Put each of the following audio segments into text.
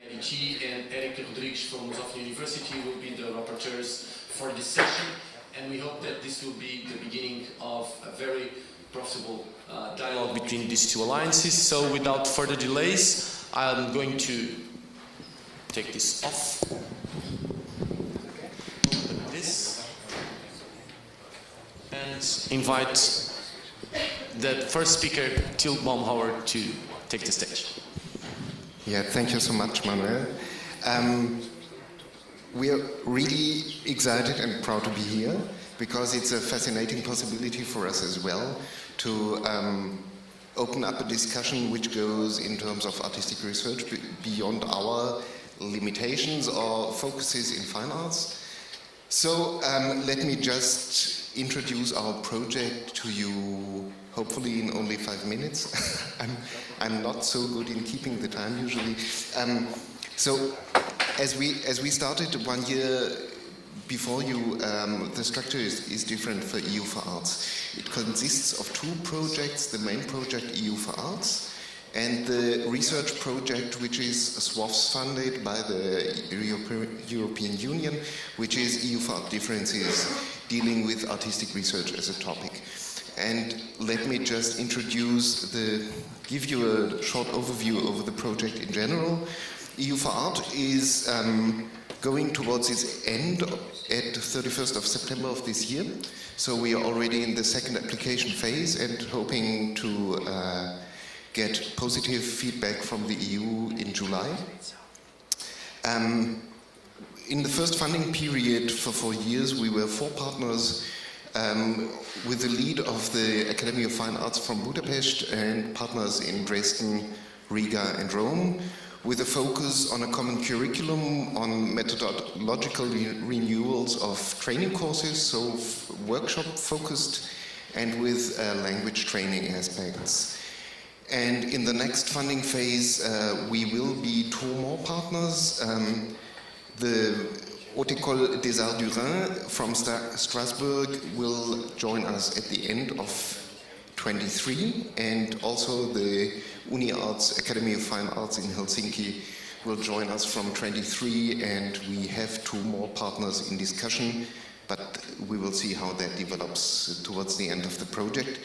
Medici and Eric Rodrigues from Lusofia University will be the rapporteurs for this session, and we hope that this will be the beginning of a very profitable dialogue between these two alliances. So without further delays, I'm going to take this off. Open this and invite the first speaker, Till Baumhauer, to take the stage. Yeah, thank you so much, Manuel. We are really excited and proud to be here because it's a fascinating possibility for us as well to open up a discussion which goes in terms of artistic research beyond our limitations or focuses in fine arts. So let me just introduce our project to you, hopefully in only 5 minutes. I'm not so good in keeping the time usually. So as we started 1 year before you, the structure is different for EU4ARTS. It consists of 2 projects, the main project EU4ARTS and the research project which is SWOFs funded by the European Union, which is EU4ART Differences, dealing with artistic research as a topic. And let me just give you a short overview over the project in general. EU4ART is going towards its end at 31st of September of this year. So we are already in the second application phase and hoping to get positive feedback from the EU in July. In the first funding period for 4 years, we were 4 partners with the lead of the Academy of Fine Arts from Budapest and partners in Dresden, Riga and Rome, with a focus on a common curriculum, on methodological renewals of training courses, so workshop focused, and with language training aspects. And in the next funding phase, we will be 2 more partners. The Haute École des Arts du Rhin from Strasbourg will join us at the end of 23, and also the UniArts Academy of Fine Arts in Helsinki will join us from 23, and we have 2 more partners in discussion, but we will see how that develops towards the end of the project.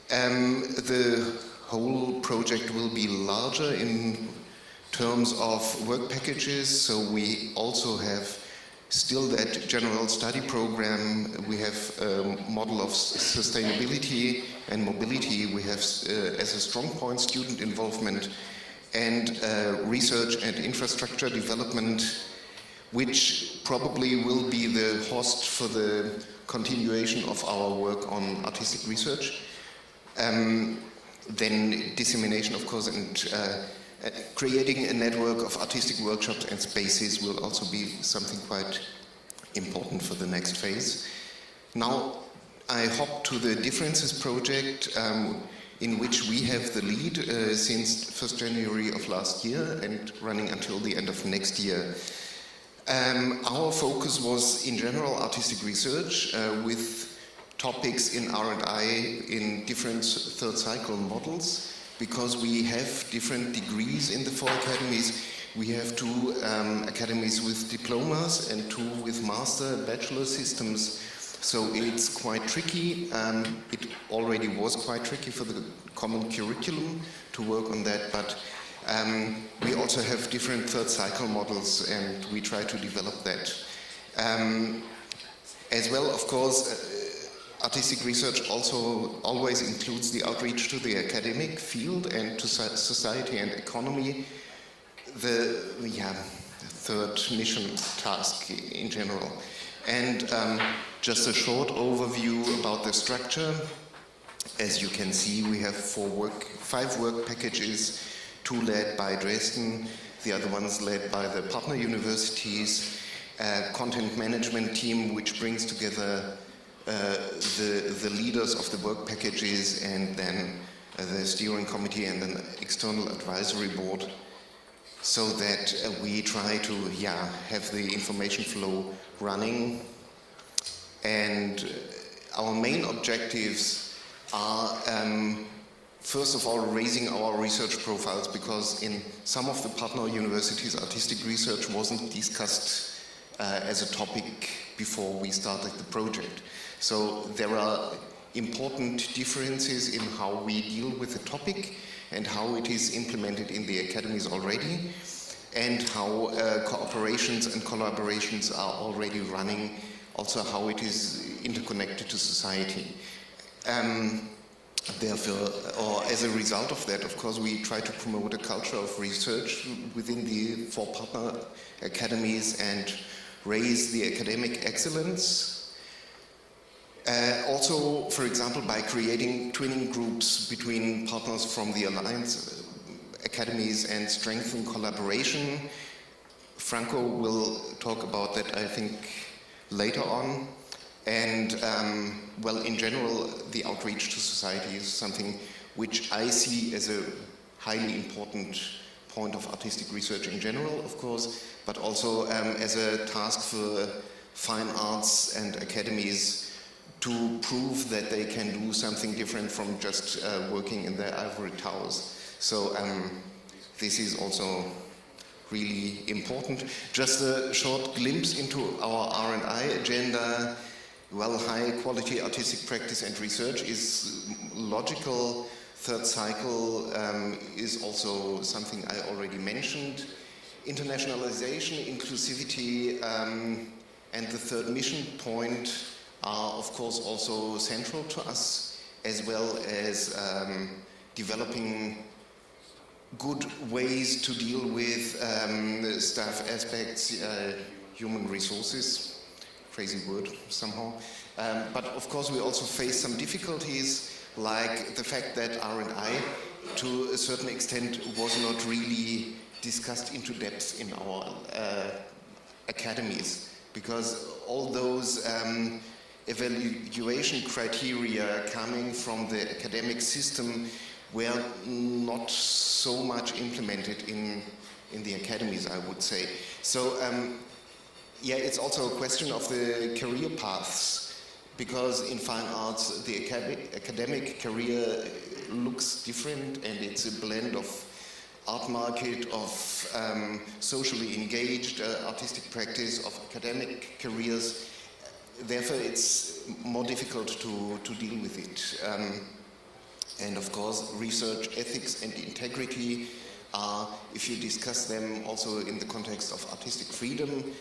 The whole project will be larger in terms of work packages, so we also have still that general study program. We have a model of sustainability and mobility. We have as a strong point student involvement and research and infrastructure development, which probably will be the host for the continuation of our work on artistic research. Then dissemination, of course, and creating a network of artistic workshops and spaces will also be something quite important for the next phase. Now I hop to the Differences project, in which we have the lead since 1st January of last year and running until the end of next year. Our focus was in general artistic research with topics in R&I in different third cycle models, because we have different degrees in the 4 academies. We have 2 academies with diplomas and 2 with master bachelor systems. So it's quite tricky. It already was quite tricky for the common curriculum to work on that, but we also have different third cycle models and we try to develop that. As well, of course, artistic research also always includes the outreach to the academic field and to society and economy, the third mission task in general. And just a short overview about the structure. As you can see, we have 5 work packages, 2 led by Dresden, the other ones led by the partner universities, a content management team which brings together the leaders of the work packages, and then the steering committee and an external advisory board, so that we try to have the information flow running. And our main objectives are first of all, raising our research profiles, because in some of the partner universities, artistic research wasn't discussed as a topic before we started the project. So there are important differences in how we deal with the topic and how it is implemented in the academies already, and how cooperations and collaborations are already running, also how it is interconnected to society. Therefore, or as a result of that, of course, we try to promote a culture of research within the 4 partner academies and raise the academic excellence. Also, for example, by creating twinning groups between partners from the Alliance academies and strengthen collaboration. Franco will talk about that, I think, later on. And, well, in general, the outreach to society is something which I see as a highly important point of artistic research in general, of course, but also as a task for fine arts and academies to prove that they can do something different from just working in their ivory towers. So this is also really important. Just a short glimpse into our R&I agenda. Well, high quality artistic practice and research is logical. Third cycle is also something I already mentioned. Internationalization, inclusivity, and the third mission point are, of course, also central to us, as well as developing good ways to deal with staff aspects, human resources. Crazy word somehow. But of course we also face some difficulties, like the fact that R&I to a certain extent was not really discussed into depth in our academies, because all those evaluation criteria coming from the academic system were not so much implemented in the academies, I would say. So yeah, it's also a question of the career paths, because in fine arts the academic career looks different, and it's a blend of art market, of socially engaged artistic practice, of academic careers. Therefore it's more difficult to deal with it. And of course research ethics and integrity are, if you discuss them also in the context of artistic freedom,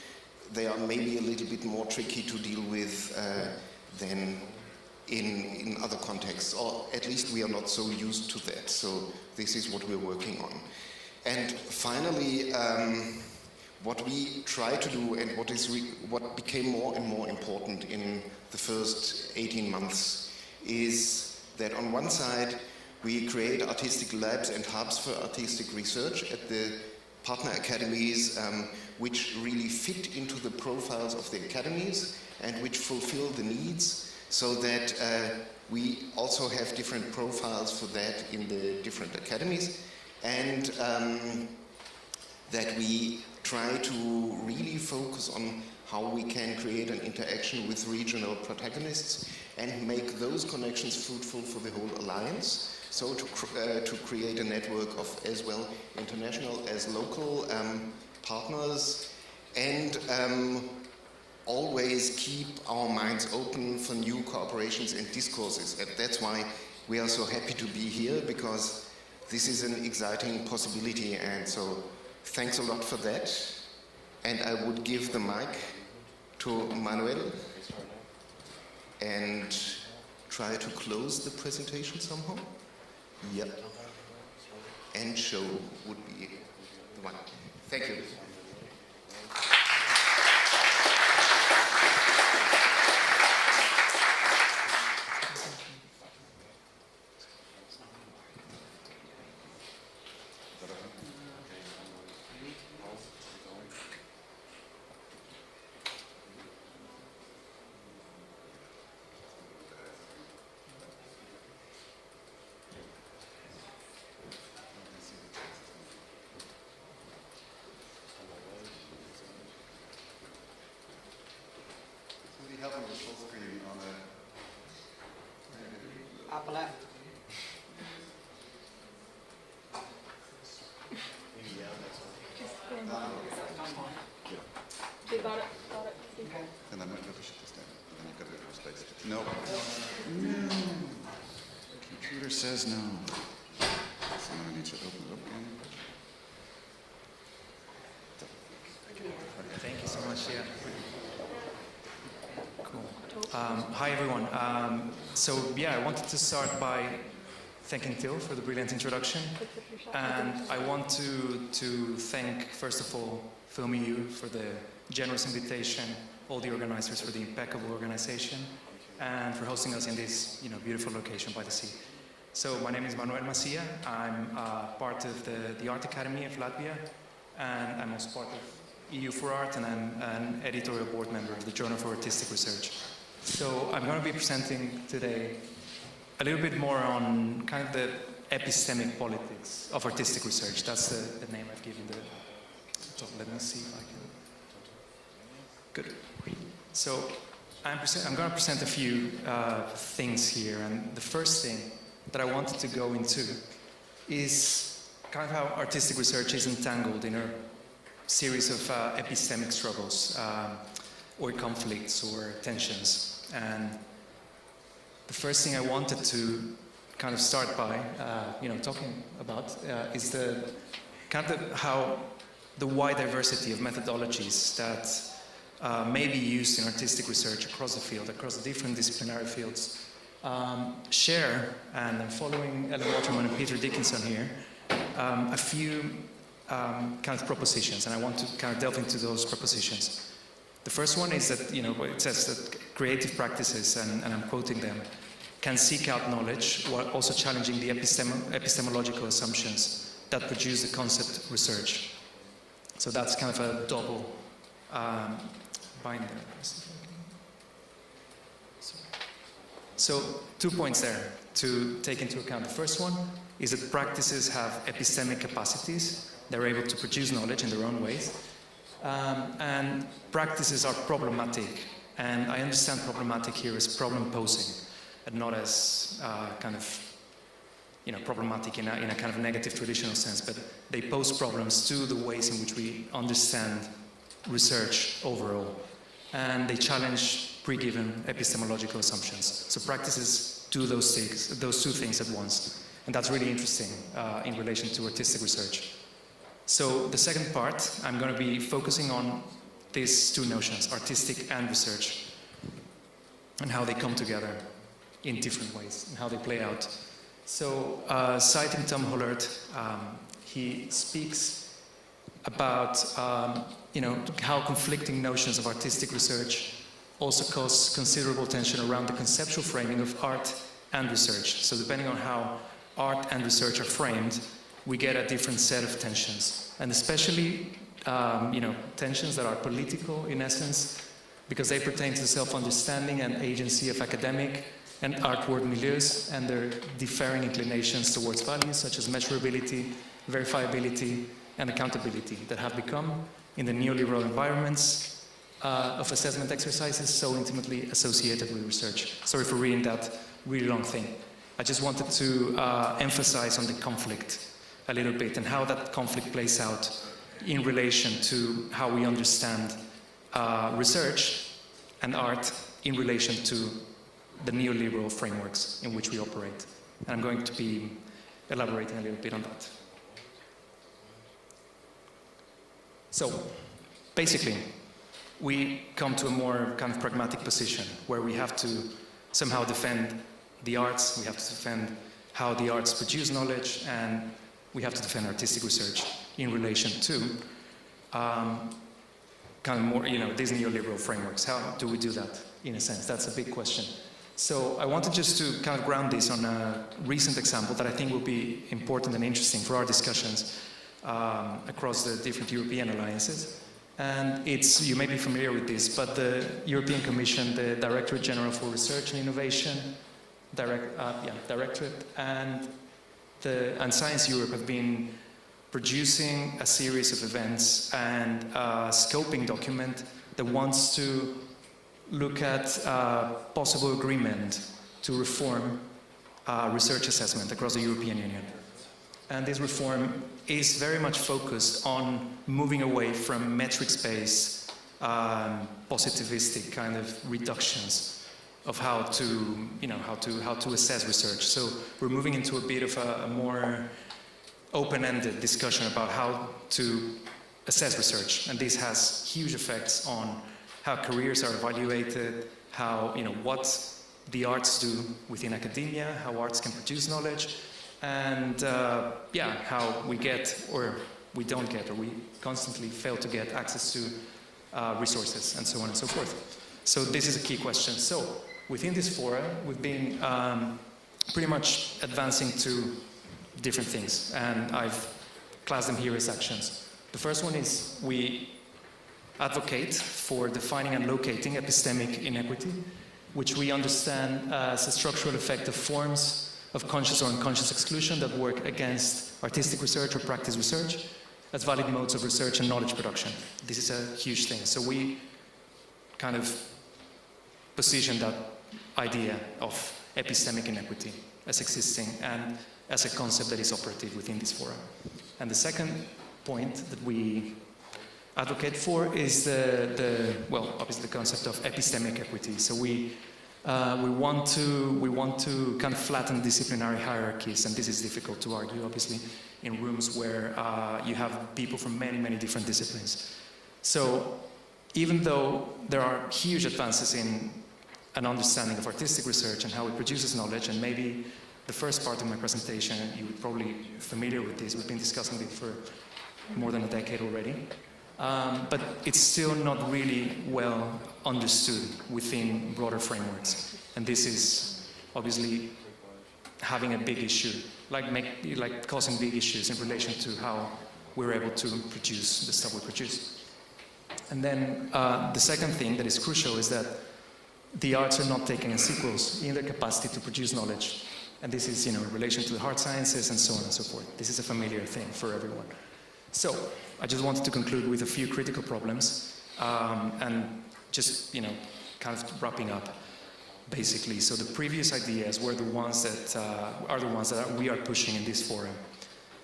they are maybe a little bit more tricky to deal with than in other contexts, or at least we are not so used to that. So this is what we're working on. And finally, what we try to do, and what became more and more important in the first 18 months, is that on one side we create artistic labs and hubs for artistic research at the partner academies, which really fit into the profiles of the academies and which fulfill the needs, so that we also have different profiles for that in the different academies, and that we try to really focus on how we can create an interaction with regional protagonists and make those connections fruitful for the whole alliance. So to create a network of as well international as local partners, and always keep our minds open for new cooperations and discourses. And that's why we are so happy to be here, because this is an exciting possibility. And so thanks a lot for that. And I would give the mic to Manuel and try to close the presentation somehow. Yep. And show would be the one. Thank you. Help me with full screen on a... Upper left. got it. Okay. And then maybe we should just stand. And then you've got to go to space. No. No. Computer says no. Someone needs to open it up again. Thank you so much. Yeah. Cool. Hi everyone. I wanted to start by thanking Till for the brilliant introduction, and I want to thank first of all FilmEU for the generous invitation, all the organizers for the impeccable organization, and for hosting us in this beautiful location by the sea. So my name is Manuel Macia. I'm part of the Art Academy of Latvia, and I'm also part of EU4ART, and I'm an editorial board member of the Journal for Artistic Research. So I'm going to be presenting today a little bit more on kind of the epistemic politics of artistic research. That's the name I've given the talk. Let me see if I can. Good. So I'm going to present a few things here, and the first thing that I wanted to go into is kind of how artistic research is entangled in a series of epistemic struggles or conflicts or tensions. And the first thing I wanted to kind of start by talking about is the kind of how the wide diversity of methodologies that may be used in artistic research across the field, across the different disciplinary fields, share, and I'm following Ellen Waterman and Peter Dickinson here, a few kind of propositions, and I want to kind of delve into those propositions. The first one is that, it says that creative practices, and I'm quoting them, can seek out knowledge while also challenging the epistemological assumptions that produce the concept research. So that's kind of a double binder. So 2 points there to take into account. The first one is that practices have epistemic capacities. They're able to produce knowledge in their own ways. And practices are problematic. And I understand problematic here as problem posing, and not as problematic in a kind of negative traditional sense, but they pose problems to the ways in which we understand research overall. And they challenge pre-given epistemological assumptions. So practices do those two things at once. And that's really interesting in relation to artistic research. So the second part, I'm going to be focusing on these two notions, artistic and research, and how they come together in different ways, and how they play out. So citing Tom Hollert, he speaks about how conflicting notions of artistic research also cause considerable tension around the conceptual framing of art and research. So depending on how art and research are framed, we get a different set of tensions, and especially tensions that are political in essence, because they pertain to the self-understanding and agency of academic and artwork milieus and their differing inclinations towards values such as measurability, verifiability, and accountability that have become, in the neoliberal environments of assessment exercises, so intimately associated with research. Sorry for reading that really long thing. I just wanted to emphasize on the conflict a little bit and how that conflict plays out in relation to how we understand research and art in relation to the neoliberal frameworks in which we operate. And I'm going to be elaborating a little bit on that. So, basically, we come to a more kind of pragmatic position where we have to somehow defend the arts, we have to defend how the arts produce knowledge, and we have to defend artistic research in relation to kind of more, these neoliberal frameworks. How do we do that, in a sense? That's a big question. So I wanted just to kind of ground this on a recent example that I think will be important and interesting for our discussions across the different European alliances. And you may be familiar with this, but the European Commission, the Directorate General for Research and Innovation, Directorate, and Science Europe have been producing a series of events and a scoping document that wants to look at possible agreement to reform research assessment across the European Union. And this reform is very much focused on moving away from metrics-based positivistic kind of reductions of how to, how to assess research. So we're moving into a bit of a more open-ended discussion about how to assess research, and this has huge effects on how careers are evaluated, how, what the arts do within academia, how arts can produce knowledge, and how we get, or we don't get, or we constantly fail to get access to resources, and so on and so forth. So this is a key question. So within this forum, we've been pretty much advancing to different things, and I've classed them here as actions. The first one is we advocate for defining and locating epistemic inequity, which we understand as a structural effect of forms of conscious or unconscious exclusion that work against artistic research or practice research as valid modes of research and knowledge production. This is a huge thing. So we kind of position that idea of epistemic inequity as existing and as a concept that is operative within this forum. And the second point that we advocate for is obviously the concept of epistemic equity. So we want to kind of flatten disciplinary hierarchies, and this is difficult to argue, obviously, in rooms where you have people from many different disciplines. So even though there are huge advances in an understanding of artistic research and how it produces knowledge, and maybe the first part of my presentation, you're probably familiar with this, we've been discussing it for more than a decade already. But it's still not really well understood within broader frameworks. And this is obviously having a big issue, like causing big issues in relation to how we're able to produce the stuff we produce. And then the second thing that is crucial is that the arts are not taken as equals in their capacity to produce knowledge. And this is, in relation to the hard sciences and so on and so forth. This is a familiar thing for everyone. So I just wanted to conclude with a few critical problems and just, kind of wrapping up, basically. So the previous ideas were the ones that we are pushing in this forum.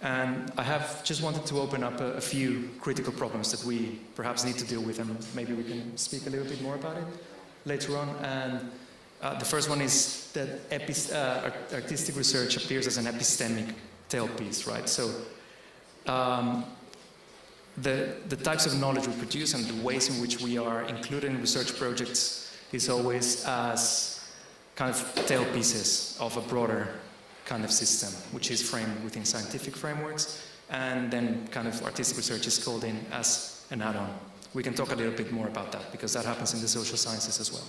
And I have just wanted to open up a few critical problems that we perhaps need to deal with, and maybe we can speak a little bit more about it later on. And the first one is that artistic research appears as an epistemic tailpiece, right? So the types of knowledge we produce and the ways in which we are included in research projects is always as kind of tailpieces of a broader kind of system, which is framed within scientific frameworks, and then kind of artistic research is called in as an add-on. We can talk a little bit more about that, because that happens in the social sciences as well.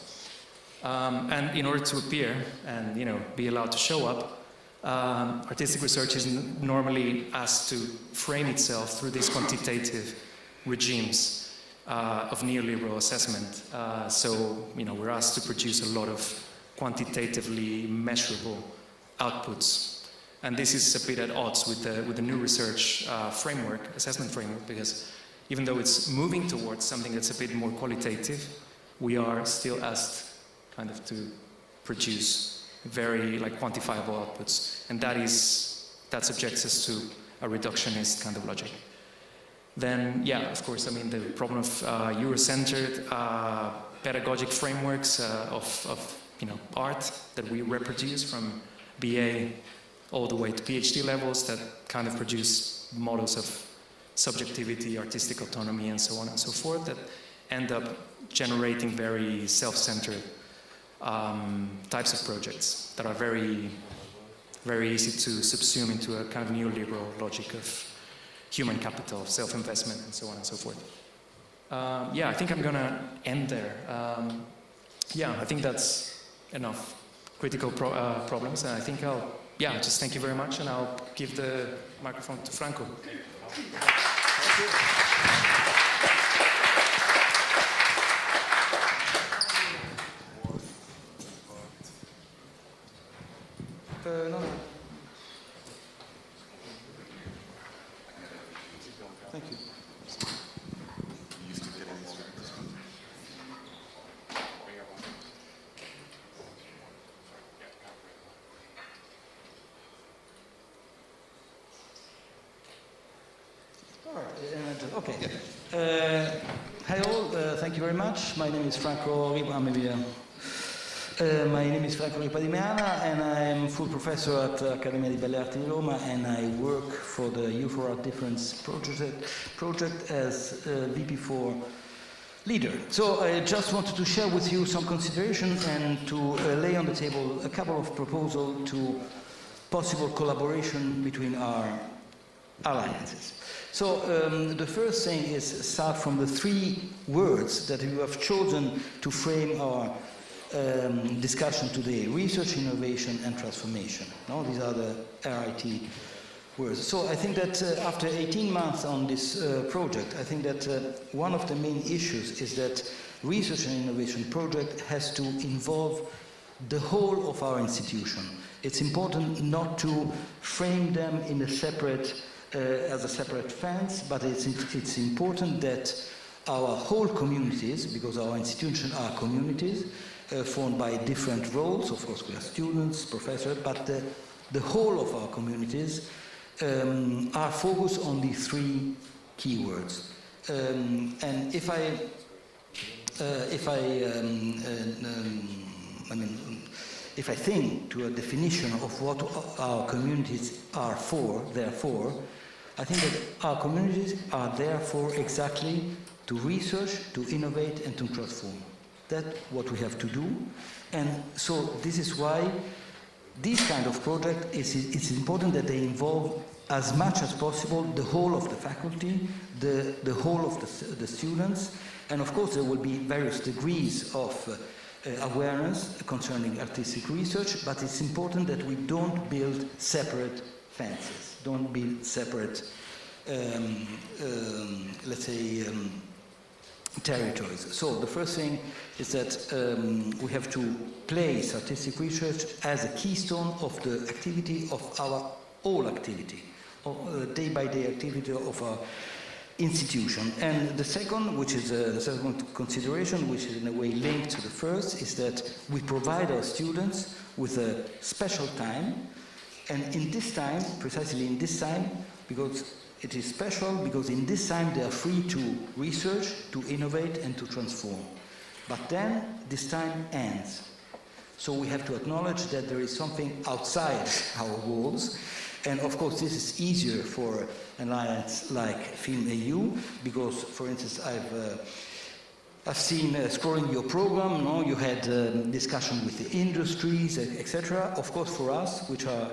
And in order to appear and be allowed to show up, artistic research is normally asked to frame itself through these quantitative regimes of neoliberal assessment. So we're asked to produce a lot of quantitatively measurable outputs, and this is a bit at odds with the new research assessment framework, because even though it's moving towards something that's a bit more qualitative, we are still asked kind of to produce very quantifiable outputs, and that subjects us to a reductionist kind of logic. Then, of course, the problem of Euro-centered pedagogic frameworks of art that we reproduce from BA all the way to PhD levels that kind of produce models of subjectivity, artistic autonomy, and so on and so forth that end up generating very self-centered types of projects that are very, very easy to subsume into a kind of neoliberal logic of human capital, self-investment, and so on and so forth. I think I'm gonna end there. I think that's enough critical problems, and I think I'll just thank you very much, and I'll give the microphone to Franco. No. Thank you. Used to getting this one. All right. Okay. Hi all, thank you very much. My name is Franco Ripadimiana, and I am full professor at Accademia di Belle Arti di Roma, and I work for the EU4ART Difference project as VP4 leader. So I just wanted to share with you some consideration and to lay on the table a couple of proposals to possible collaboration between our alliances. So the first thing is start from the three words that you have chosen to frame our discussion today: research, innovation, and transformation. No, these are the RIT words. So I think that after 18 months on this project, I think that one of the main issues is that research and innovation project has to involve the whole of our institution. It's important not to frame them in a separate as a separate fence, but it's important that our whole communities, because our institutions are communities formed by different roles, of course we are students, professors, but the whole of our communities are focused on the three keywords. And if I think to a definition of what our communities are for, therefore, I think that our communities are there for exactly to research, to innovate, and to transform. That's what we have to do. And so this is why this kind of project, it's important that they involve as much as possible the whole of the faculty, the whole of the students, and of course there will be various degrees of awareness concerning artistic research, but it's important that we don't build separate fences, don't build separate, let's say, territories. So the first thing is that we have to place artistic research as a keystone of the activity of our whole activity, day-by-day activity of our institution. And the second, which is the second consideration, which is in a way linked to the first, is that we provide our students with a special time, and in this time, precisely in this time, because it is special, because in this time they are free to research, to innovate, and to transform. But then this time ends. So we have to acknowledge that there is something outside our walls. And of course, this is easier for an alliance like FilmEU, because, for instance, I've seen scrolling your program. No, you had discussion with the industries, etc. Of course, for us, which are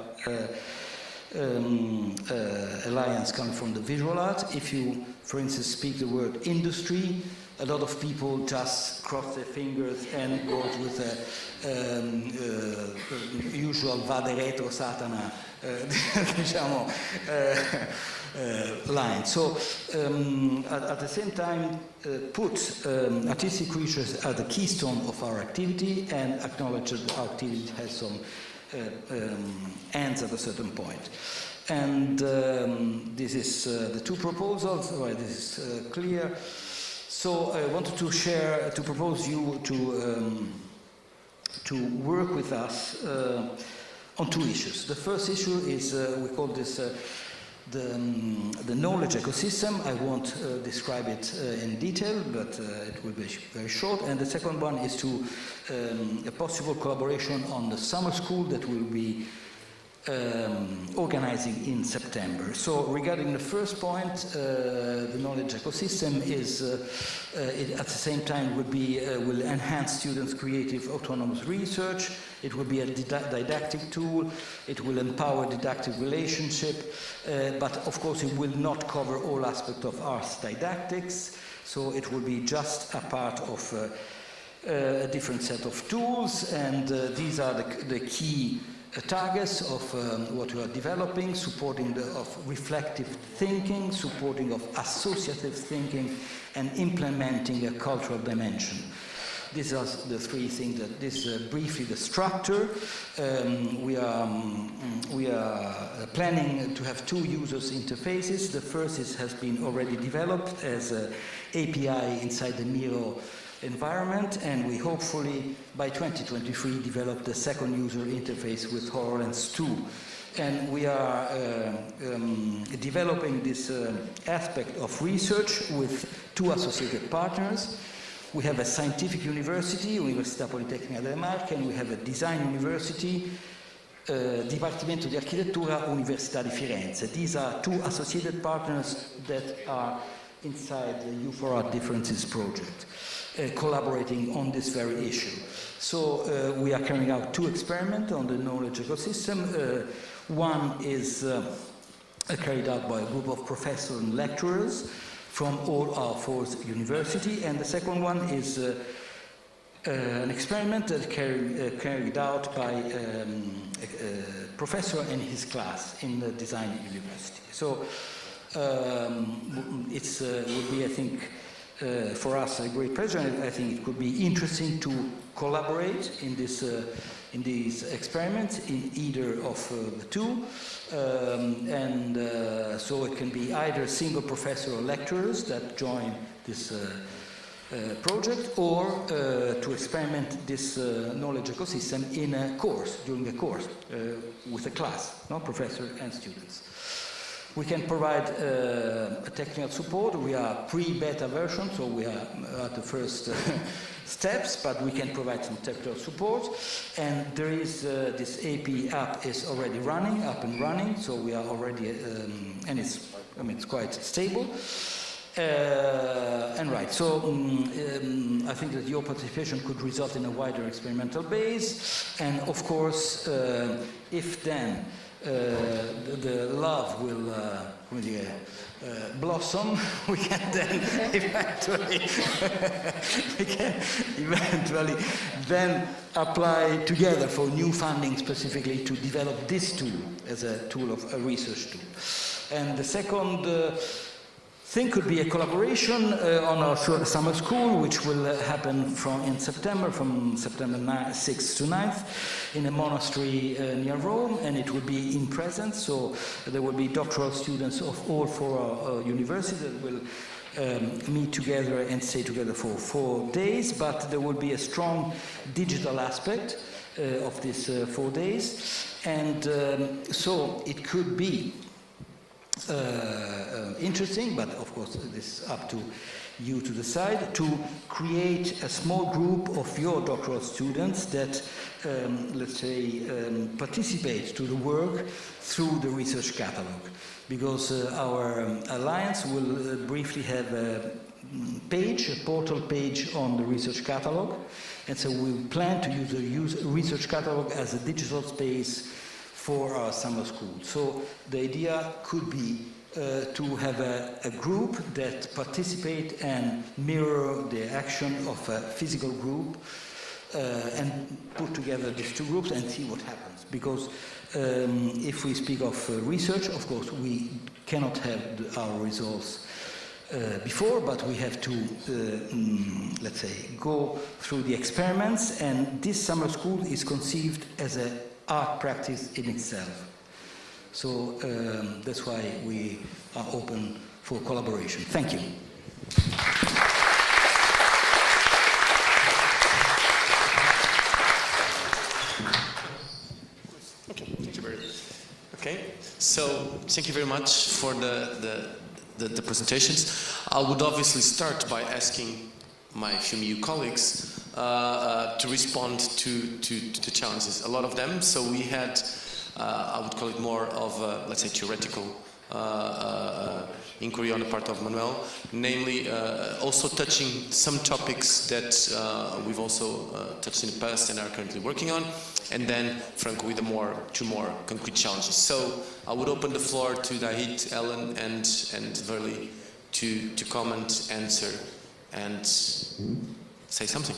alliance coming from the visual art, if you, for instance, speak the word industry, a lot of people just cross their fingers and go with the usual vade retro satana diciamo, line. So at the same time put artistic research at the keystone of our activity and acknowledge that our activity has some ends at a certain point. And this is the two proposals. Well, this is clear. So I wanted to share, to propose you to work with us on two issues. The first issue is, we call this the knowledge ecosystem. I won't describe it in detail, but it will be very short. And the second one is to a possible collaboration on the summer school that will be organizing in September. So regarding the first point, the knowledge ecosystem is it at the same time will enhance students' creative autonomous research. It will be a didactic tool. It will empower didactic relationship, but of course it will not cover all aspects of arts didactics. So it will be just a part of a different set of tools, and these are the key targets of what we are developing, supporting of reflective thinking, supporting of associative thinking, and implementing a cultural dimension. These are the three things that this briefly the structure. We are planning to have two users interfaces. The first has been already developed as an API inside the Miro environment, and we hopefully by 2023 develop the second user interface with HoloLens 2 And we are developing this aspect of research with 2 associated partners. We have a scientific university, Università Politecnica delle Marche, and we have a design university, Dipartimento di Architettura, Università di Firenze. These are 2 associated partners that are inside the EU4ART Differences project, collaborating on this very issue. So we are carrying out 2 experiments on the knowledge ecosystem. One is carried out by a group of professors and lecturers from all our 4 universities, and the second one is an experiment that carried out by a professor and his class in the design university. So it would be, I think, for us a great pleasure, and I think it could be interesting to collaborate in these experiments in either of the 2. So it can be either single professor or lecturers that join this project, or to experiment this knowledge ecosystem in a course, during a course, with a class, professor and students. We can provide technical support. We are pre-beta version, so we are at the first steps, but we can provide some technical support. And there is this AP app is already up and running, so we are already, and it's quite stable. I think that your participation could result in a wider experimental base, and of course, if then the love will really blossom, we can then eventually then apply together for new funding specifically to develop this tool as a tool of a research tool. And the second thing could be a collaboration on our summer school, which will happen from September 6th to 9th in a monastery near Rome, and it will be in presence, so there will be doctoral students of all 4 universities that will meet together and stay together for 4 days, but there will be a strong digital aspect of these 4 days, and so it could be interesting, but of course this is up to you to decide, to create a small group of your doctoral students that, let's say, participate to the work through the research catalog. Because our alliance will briefly have a portal page on the research catalog, and so we plan to use the research catalog as a digital space for our summer school. So the idea could be to have a group that participate and mirror the action of a physical group and put together these 2 groups and see what happens. Because if we speak of research, of course, we cannot have our results before, but we have to, let's say, go through the experiments, and this summer school is conceived as an art practice in itself. So that's why we are open for collaboration. Thank you. Okay, so thank you very much for the presentations. I would obviously start by asking my FilmEU colleagues to respond to the challenges, a lot of them. So we had, I would call it more of a, let's say, theoretical inquiry on the part of Manuel, namely also touching some topics that we've also touched in the past and are currently working on, and then Franco with two more concrete challenges. So I would open the floor to Dahit, Ellen, and Verly to comment, answer, and say something.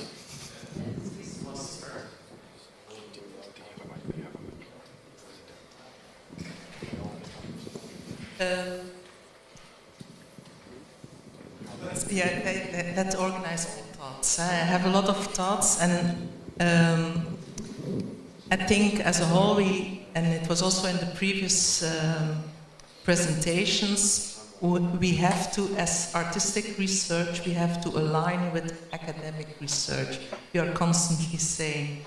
Let's organize all thoughts. I have a lot of thoughts, and I think as a whole, and it was also in the previous presentations, we have to, as artistic research, we have to align with academic research. We are constantly saying,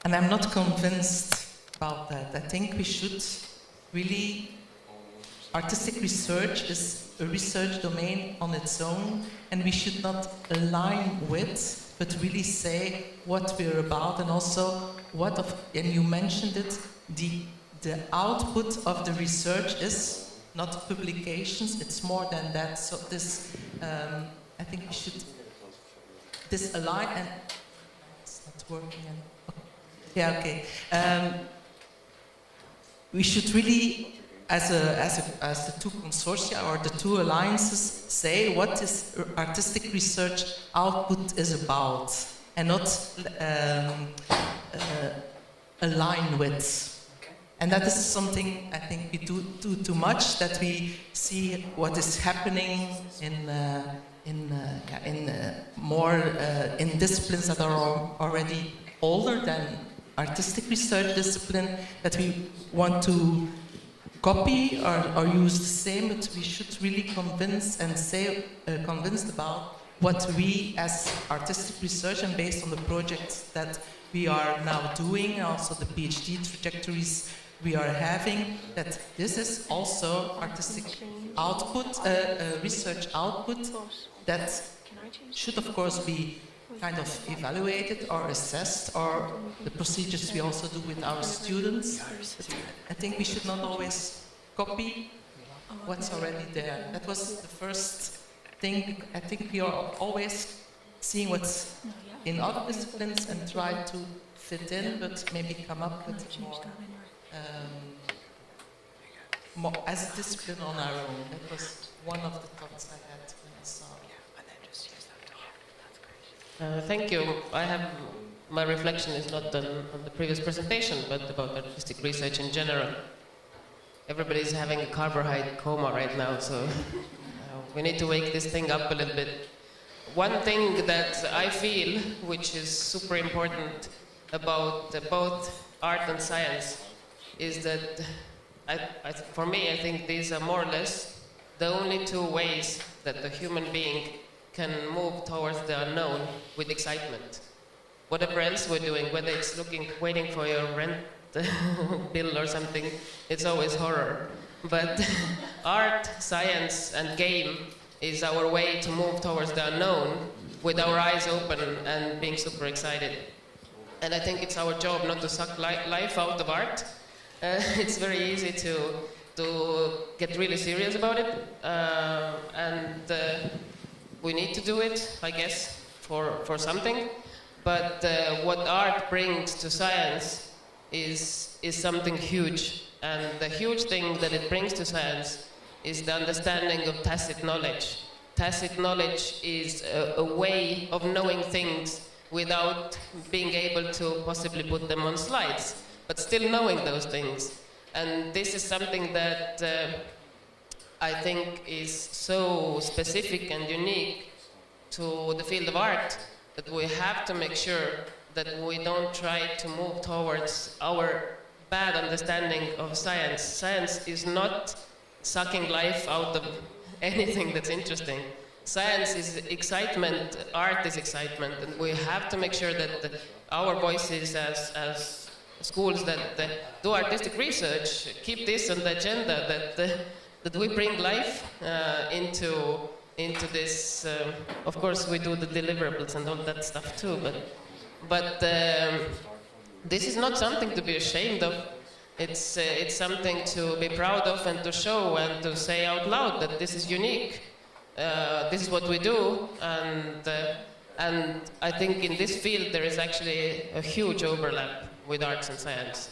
and I'm not convinced about that. I think we should really, artistic research is a research domain on its own, and we should not align with, but really say what we're about, and also what of, and you mentioned it, the output of the research is not publications, it's more than that. So this, I think we should disalign, and it's not working. And, yeah, okay. We should really, as the two consortia or the two alliances, say what this artistic research output is about, and not align with. And that is something I think we do too much, that we see what is happening in disciplines that are already older than artistic research discipline, that we want to copy or use the same, but we should really convince and say convinced about what we as artistic research, and based on the projects that we are now doing, also the PhD trajectories we are having, that this is also artistic output, research output that should of course be kind of evaluated or assessed, or the procedures we also do with our students. But I think we should not always copy what's already there. That was the first thing. I think we are always seeing what's in other disciplines and try to fit in, but maybe come up with more as a discipline on our own. That was one of the thoughts I had when I saw it. Thank you. My reflection is not on the previous presentation, but about artistic research in general. Everybody's having a carbohydrate coma right now, so we need to wake this thing up a little bit. One thing that I feel, which is super important about both art and science, is that for me, I think these are more or less the only two ways that the human being can move towards the unknown with excitement. Whatever else we're doing, whether it's waiting for your rent bill or something, it's always horror. But art, science, and game is our way to move towards the unknown with our eyes open and being super excited. And I think it's our job not to suck life out of art. It's very easy to get really serious about it, and we need to do it, I guess, for something. But what art brings to science is something huge, and the huge thing that it brings to science is the understanding of tacit knowledge. Tacit knowledge is a way of knowing things without being able to possibly put them on slides, but still knowing those things. And this is something that I think is so specific and unique to the field of art that we have to make sure that we don't try to move towards our bad understanding of science. Science is not sucking life out of anything that's interesting. Science is excitement, art is excitement, and we have to make sure that our voices as schools that do artistic research keep this on the agenda, that we bring life into this. Of course, we do the deliverables and all that stuff too, but this is not something to be ashamed of. It's something to be proud of and to show and to say out loud that this is unique. This is what we do, and I think in this field there is actually a huge overlap with arts and science.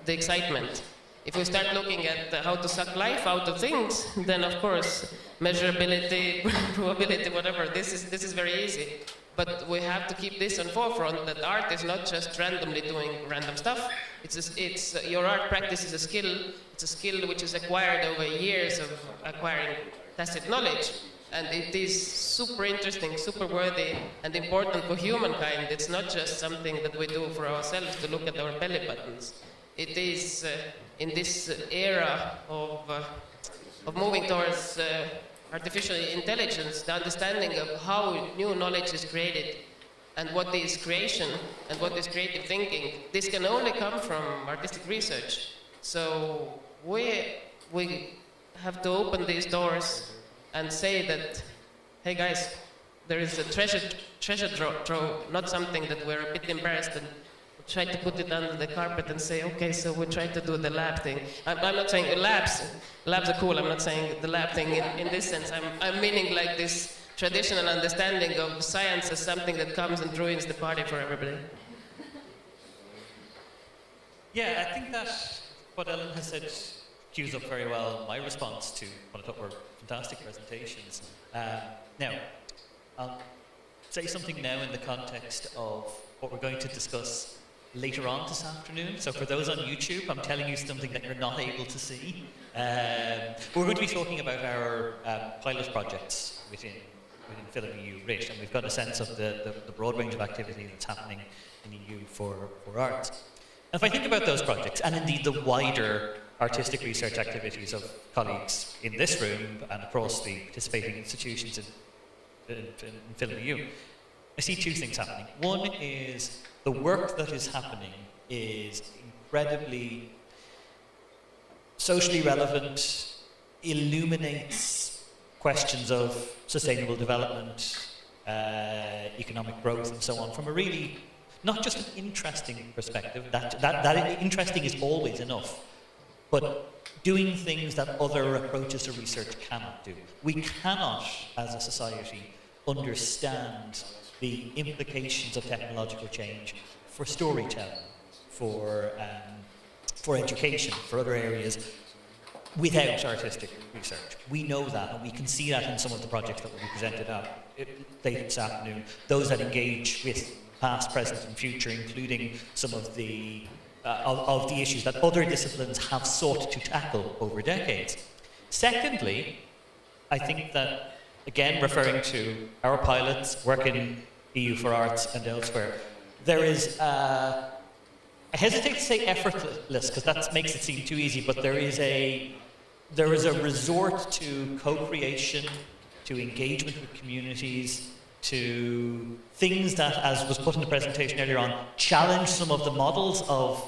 The excitement. If we start looking at how to suck life out of things, then of course measurability, probability, whatever. This is very easy. But we have to keep this on forefront, that art is not just randomly doing random stuff. Your art practice is a skill. It's a skill which is acquired over years of acquiring tacit knowledge. And it is super interesting, super worthy, and important for humankind. It's not just something that we do for ourselves to look at our belly buttons. It is, in this era of moving towards artificial intelligence, the understanding of how new knowledge is created and what is creation and what is creative thinking, this can only come from artistic research. So we have to open these doors and say that, hey guys, there is a treasure trove, not something that we're a bit embarrassed and try to put it under the carpet and say, okay, so we try to do the lab thing. I'm not saying labs are cool. I'm not saying the lab thing in this sense. I'm meaning like this traditional understanding of science as something that comes and ruins the party for everybody. Yeah, I think that what Ellen has said cues up very well my response to what I thought were fantastic presentations. Now, I'll say something now in the context of what we're going to discuss later on this afternoon. So for those on YouTube, I'm telling you something that you're not able to see. We're going to be talking about our pilot projects within FilmEU, and we've got a sense of the broad range of activity that's happening in EU4ART. And if I think about those projects, and indeed the wider artistic research activities of colleagues in this room and across the participating institutions in FilmEU, I see two things happening. One is the work that is happening is incredibly socially relevant, illuminates questions of sustainable development, economic growth and so on from a really, not just an interesting perspective, that interesting is always enough, but doing things that other approaches to research cannot do. We cannot, as a society, understand the implications of technological change for storytelling, for education, for other areas, without artistic research. We know that, and we can see that in some of the projects that will be presented later this afternoon, those that engage with past, present and future, including some of the issues that other disciplines have sought to tackle over decades. Secondly, I think that, again, referring to our pilots, work in EU4ART and elsewhere, there is, I hesitate to say effortless, because that makes it seem too easy, but there is a resort to co-creation, to engagement with communities, to things that, as was put in the presentation earlier on, challenge some of the models of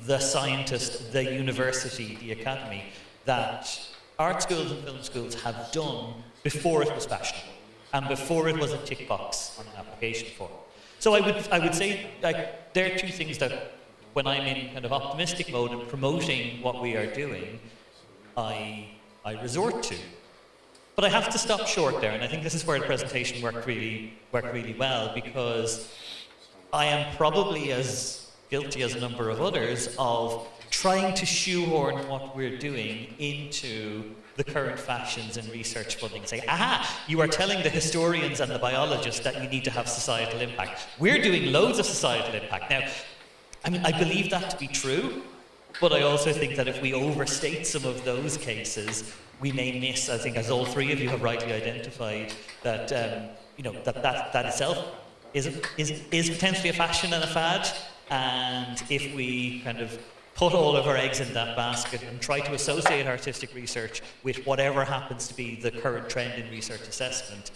the scientist, the university, the academy, that art schools and film schools have done before it was fashionable and before it was a tick box on an application form. So I would say, like, there are two things that when I'm in kind of optimistic mode and promoting what we are doing, I resort to. But I have to stop short there, and I think this is where the presentation worked really well, because I am probably as guilty as a number of others of trying to shoehorn what we're doing into the current fashions in research funding. Say, aha, you are telling the historians and the biologists that you need to have societal impact. We're doing loads of societal impact. Now, I mean, I believe that to be true, but I also think that if we overstate some of those cases, we may miss, I think, as all three of you have rightly identified, that that itself is potentially a fashion and a fad. And if we kind of put all of our eggs in that basket and try to associate artistic research with whatever happens to be the current trend in research assessment,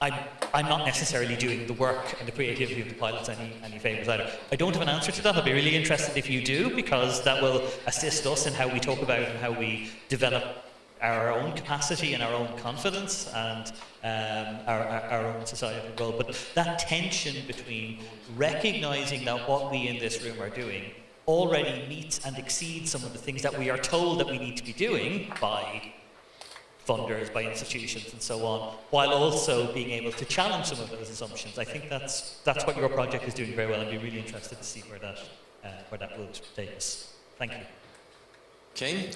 I'm not necessarily doing the work and the creativity of the pilots any favours either. I don't have an answer to that. I'll be really interested if you do, because that will assist us in how we talk about and how we develop our own capacity and our own confidence and our own societal role. But that tension between recognising that what we in this room are doing already meets and exceeds some of the things that we are told that we need to be doing by funders, by institutions and so on, while also being able to challenge some of those assumptions. I think that's what your project is doing very well, and I'd be really interested to see where that will take us. Thank you. Okay,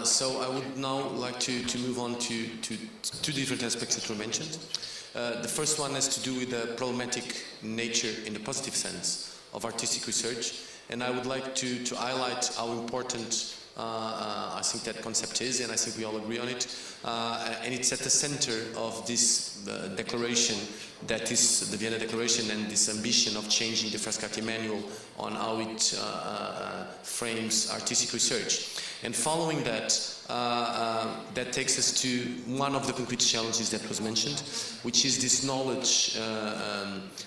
so I would now like to move on to two different aspects that were mentioned. The first one has to do with the problematic nature, in the positive sense, of artistic research, and I would like to highlight how important I think that concept is, and I think we all agree on it. And it's at the center of this declaration, that is the Vienna Declaration, and this ambition of changing the Frascati manual on how it frames artistic research. And following that, that takes us to one of the concrete challenges that was mentioned, which is this knowledge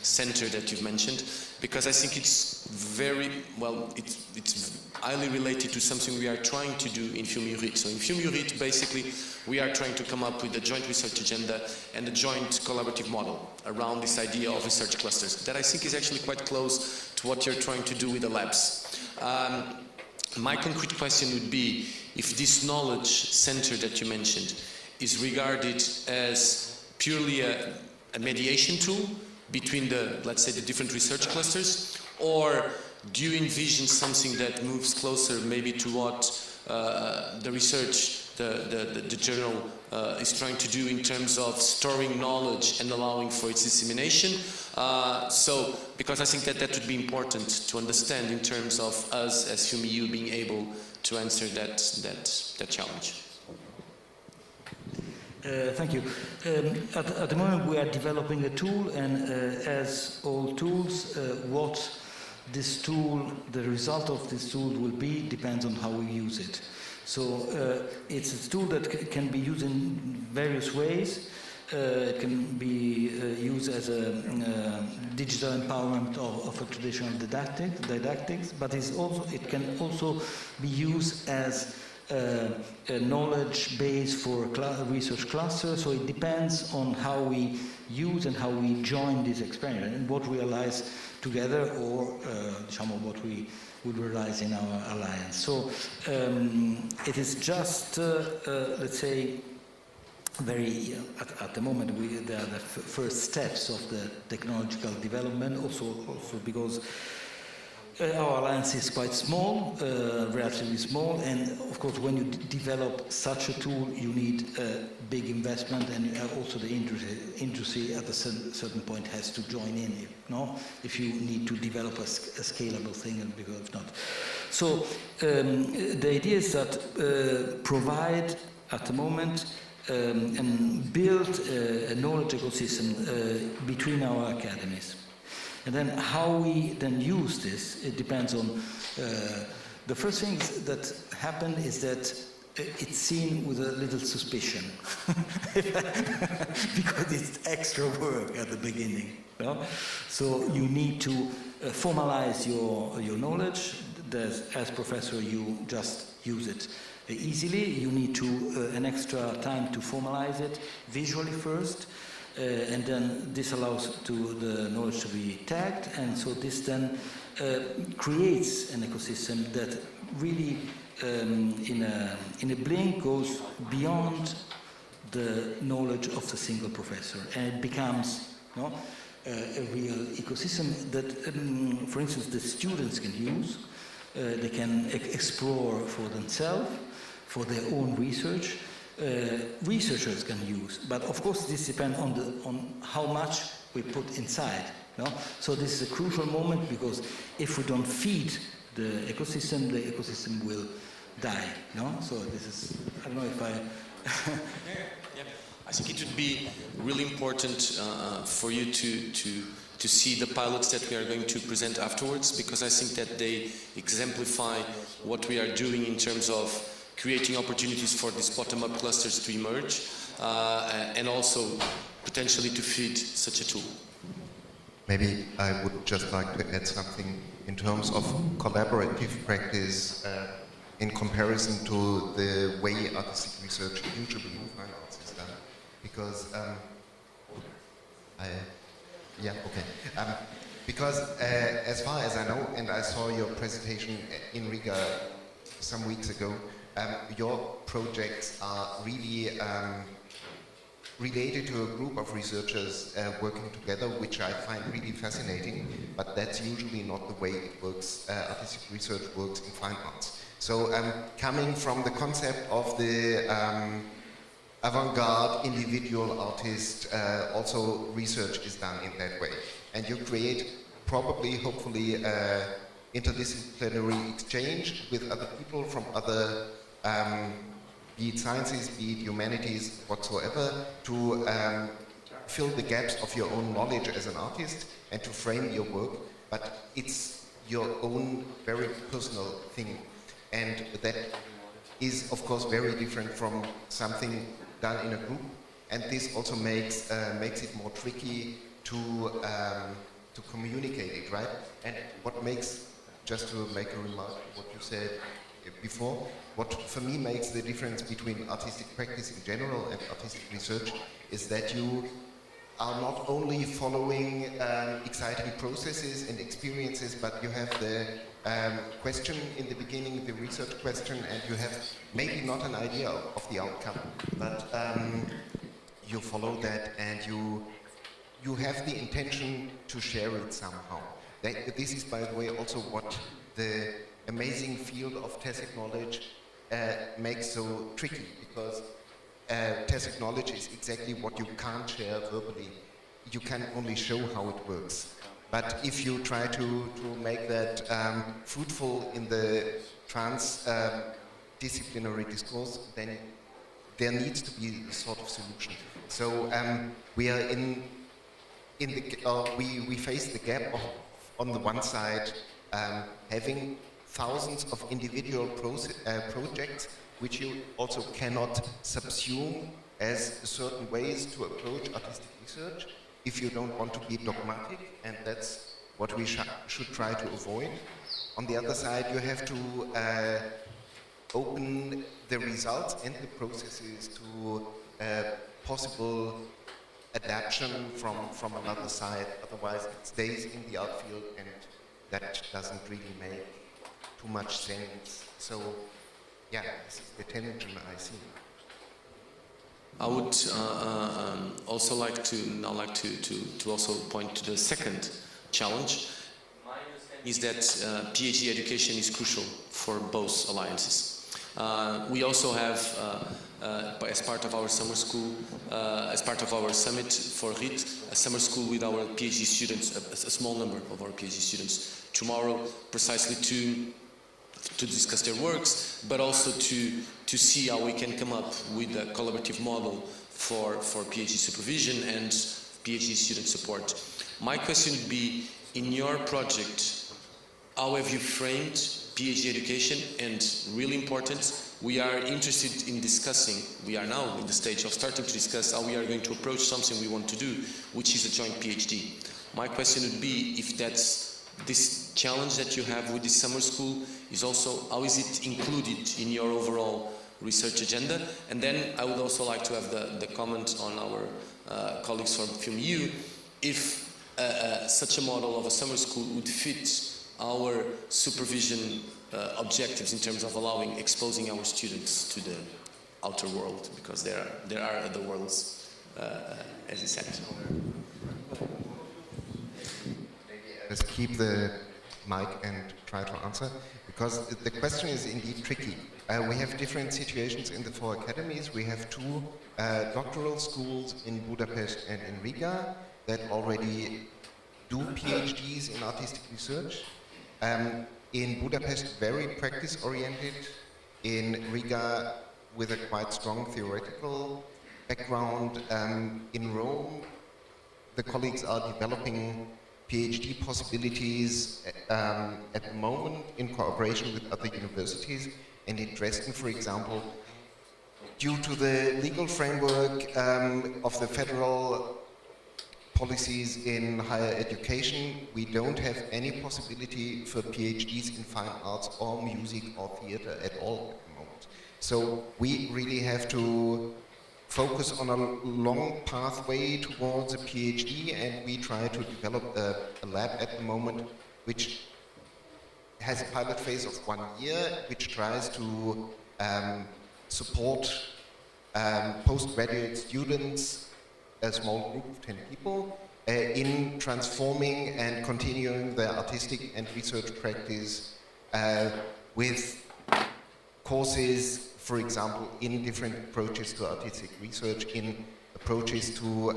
center that you've mentioned, because I think it's very, well, it's highly related to something we are trying to do in FilmEU4ART. So in FilmEU4ART, basically, we are trying to come up with a joint research agenda and a joint collaborative model around this idea of research clusters that I think is actually quite close to what you're trying to do with the labs. My concrete question would be if this knowledge center that you mentioned is regarded as purely a mediation tool between the, let's say, the different research clusters, or do you envision something that moves closer maybe to what the research, the journal is trying to do in terms of storing knowledge and allowing for its dissemination? So, because I think that would be important to understand in terms of us as FilmEU being able to answer that challenge. Thank you. At the moment we are developing a tool, and as all tools, what this tool, the result of this tool will be, depends on how we use it. So it's a tool that can be used in various ways. It can be used as a digital empowerment of a traditional didactics, but it can also be used as a knowledge base for a research cluster. So it depends on how we use and how we join this experiment and what we realize together, or what we would realize in our alliance. So it is just, let's say, very, at the moment, they are the first steps of the technological development, also because our alliance is quite small, relatively small, and of course when you develop such a tool you need a big investment, and also the industry at a certain point has to join in, if you need to develop a scalable thing, and because if not. So the idea is that provide at the moment and build a knowledge ecosystem between our academies. And then how we then use this, it depends on, the first things that happen is that it's seen with a little suspicion, because it's extra work at the beginning. So you need to formalize your knowledge. As professor, you just use it easily. You need to an extra time to formalize it visually first. And then this allows the knowledge to be tagged, and so this then creates an ecosystem that really, in a blink, goes beyond the knowledge of the single professor, and it becomes a real ecosystem that, for instance, the students can use. They can explore for themselves, for their own research. Researchers can use, but of course this depends on how much we put inside. So this is a crucial moment, because if we don't feed the ecosystem will die. So this is, I don't know if I. I think it would be really important for you to see the pilots that we are going to present afterwards, because I think that they exemplify what we are doing in terms of creating opportunities for these bottom-up clusters to emerge, and also potentially to feed such a tool. Maybe I would just like to add something in terms of collaborative practice in comparison to the way artistic research usually in fine arts is done. Because, because as far as I know, and I saw your presentation in Riga some weeks ago, your projects are really related to a group of researchers working together, which I find really fascinating, but that's usually not the way it works, artistic research works in fine arts. So coming from the concept of the avant-garde individual artist, also research is done in that way. And you create probably, hopefully, interdisciplinary exchange with other people from other, be it sciences, be it humanities, whatsoever, to fill the gaps of your own knowledge as an artist and to frame your work, but it's your own very personal thing. And that is, of course, very different from something done in a group, and this also makes it more tricky to communicate it, right? And what makes, just to make a remark, what you said before, what for me makes the difference between artistic practice in general and artistic research is that you are not only following exciting processes and experiences, but you have the question in the beginning, the research question, and you have maybe not an idea of the outcome, but you follow that and you have the intention to share it somehow. This is, by the way, also what the amazing field of tacit knowledge makes so tricky, because tacit knowledge is exactly what you can't share verbally. You can only show how it works. But if you try to make that fruitful in the trans-disciplinary discourse, then there needs to be a sort of solution. So we are we face the gap of, on the one side, having thousands of individual projects which you also cannot subsume as certain ways to approach artistic research if you don't want to be dogmatic, and that's what we should try to avoid. On the other side, you have to open the results and the processes to possible adaptation from another side, otherwise it stays in the art field and that doesn't really make too much sense. So yeah, this is the tension I see. I would also like to also point to the second challenge. My understanding is that PhD education is crucial for both alliances. We also have, as part of our summer school, as part of our summit for RIT, a summer school with our PhD students, a small number of our PhD students, tomorrow precisely to discuss their works, but also to see how we can come up with a collaborative model for PhD supervision and PhD student support. My question would be, in your project, how have you framed PhD education? And really important, we are interested in discussing, we are now in the stage of starting to discuss how we are going to approach something we want to do, which is a joint PhD. My question would be if that's this challenge that you have with this summer school is also, how is it included in your overall research agenda? And then I would also like to have the comment on our colleagues from FilmEU, if such a model of a summer school would fit our supervision objectives in terms of exposing our students to the outer world, because there are other worlds, as you said. Let's keep the mic and try to answer, because the question is indeed tricky. We have different situations in the 4 academies. We have 2 doctoral schools in Budapest and in Riga that already do PhDs in artistic research. In Budapest, very practice-oriented. In Riga, with a quite strong theoretical background. In Rome, the colleagues are developing PhD possibilities at the moment in cooperation with other universities. And in Dresden, for example, due to the legal framework of the federal policies in higher education, we don't have any possibility for PhDs in fine arts or music or theater at all at the moment. So we really have to focus on a long pathway towards a PhD, and we try to develop a lab at the moment which has a pilot phase of 1 year, which tries to support postgraduate students, a small group of 10 people, in transforming and continuing their artistic and research practice with courses, for example, in different approaches to artistic research, in approaches to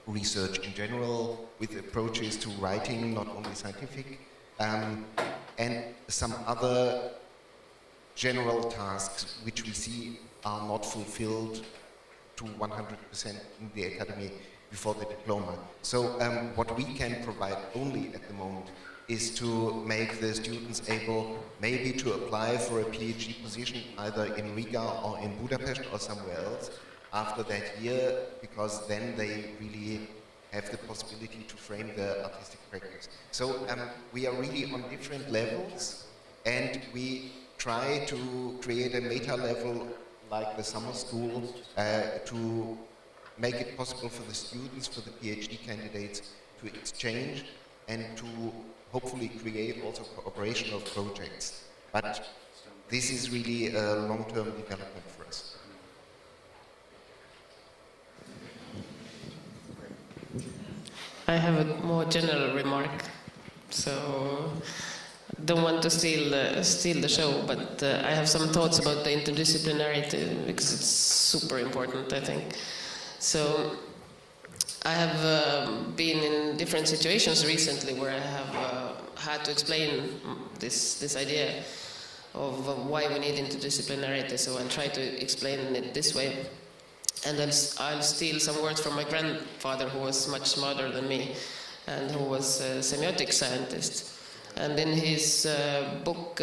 research in general, with approaches to writing, not only scientific and some other general tasks which we see are not fulfilled to 100% in the academy before the diploma. So what we can provide only at the moment is to make the students able maybe to apply for a PhD position either in Riga or in Budapest or somewhere else after that year, because then they really have the possibility to frame their artistic practice. So we are really on different levels, and we try to create a meta level like the summer school to make it possible for the students, for the PhD candidates to exchange and to hopefully create also cooperational projects. But this is really a long-term development for us. I have a more general remark. So, don't want to steal the show, but I have some thoughts about the interdisciplinarity because it's super important, I think. So, I have been in different situations recently where I have had to explain this idea of why we need interdisciplinarity. So I'll try to explain it this way. And I'll steal some words from my grandfather, who was much smarter than me and who was a semiotic scientist. And in his book,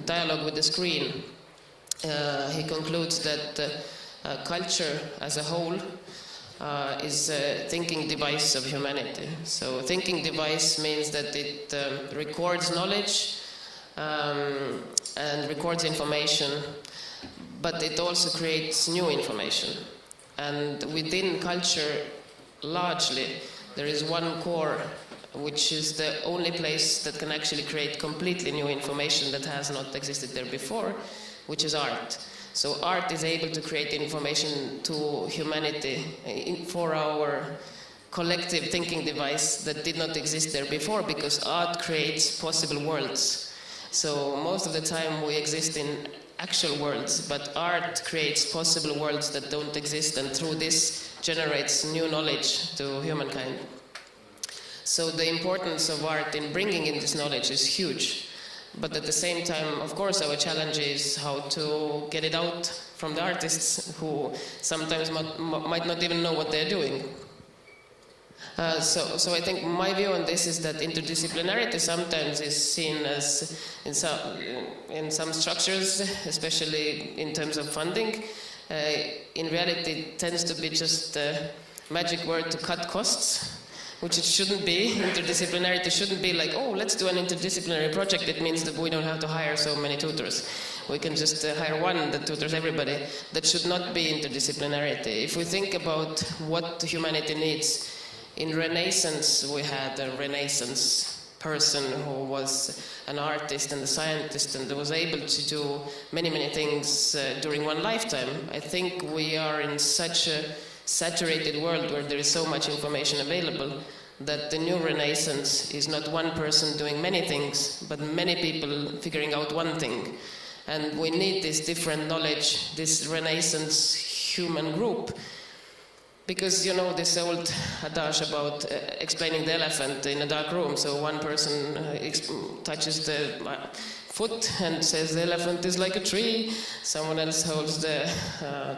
Dialogue with the Screen, he concludes that culture as a whole is a thinking device of humanity. So thinking device means that it records knowledge and records information, but it also creates new information. And within culture, largely, there is one core, which is the only place that can actually create completely new information that has not existed there before, which is art. So art is able to create information to humanity for our collective thinking device that did not exist there before, because art creates possible worlds. So most of the time we exist in actual worlds, but art creates possible worlds that don't exist, and through this generates new knowledge to humankind. So the importance of art in bringing in this knowledge is huge. But at the same time, of course, our challenge is how to get it out from the artists, who sometimes might not even know what they're doing. So I think my view on this is that interdisciplinarity sometimes is seen as, in some structures, especially in terms of funding, in reality it tends to be just a magic word to cut costs, which it shouldn't be. Interdisciplinarity shouldn't be like, oh, let's do an interdisciplinary project. It means that we don't have to hire so many tutors. We can just hire one that tutors everybody. That should not be interdisciplinarity. If we think about what humanity needs, in Renaissance we had a Renaissance person who was an artist and a scientist and was able to do many, many things during one lifetime. I think we are in such a saturated world where there is so much information available that the new Renaissance is not one person doing many things, but many people figuring out one thing. And we need this different knowledge, this Renaissance human group. Because you know this old adage about explaining the elephant in a dark room. So one person touches the foot and says the elephant is like a tree. Someone else holds the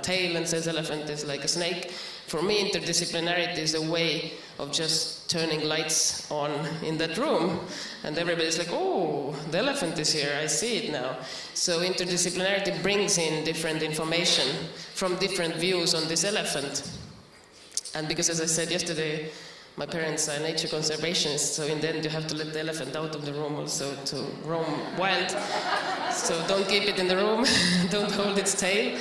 tail and says elephant is like a snake. For me, interdisciplinarity is a way of just turning lights on in that room. And everybody's like, oh, the elephant is here, I see it now. So interdisciplinarity brings in different information from different views on this elephant. And because, as I said yesterday, my parents are nature conservationists, so in the end you have to let the elephant out of the room also to roam wild. So don't keep it in the room, don't hold its tail.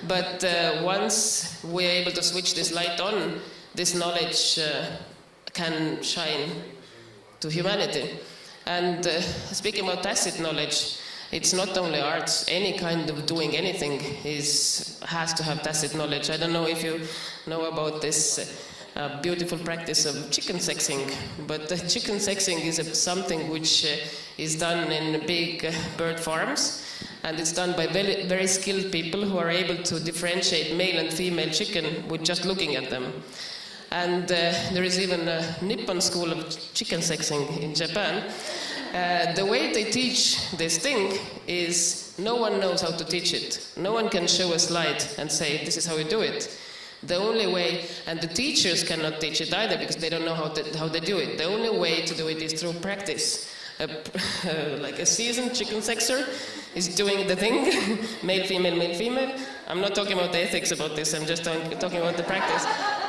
But once we're able to switch this light on, this knowledge can shine to humanity. And speaking about tacit knowledge, it's not only arts. Any kind of doing anything has to have tacit knowledge. I don't know if you know about this beautiful practice of chicken sexing, but chicken sexing is something which is done in big bird farms, and it's done by very, very skilled people who are able to differentiate male and female chicken with just looking at them. And there is even a Nippon school of chicken sexing in Japan. The way they teach this thing is no one knows how to teach it. No one can show a slide and say, this is how you do it. The only way, and the teachers cannot teach it either because they don't know how they do it. The only way to do it is through practice. Like a seasoned chicken sexer is doing the thing, male, female. I'm not talking about the ethics about this, I'm just talking about the practice.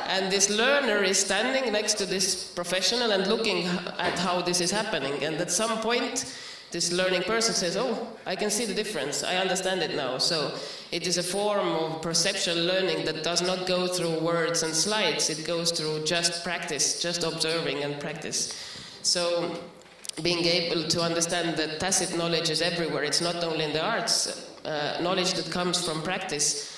And this learner is standing next to this professional and looking at how this is happening. And at some point, this learning person says, oh, I can see the difference, I understand it now. So it is a form of perceptual learning that does not go through words and slides, it goes through just practice, just observing and practice. So being able to understand that tacit knowledge is everywhere, it's not only in the arts, knowledge that comes from practice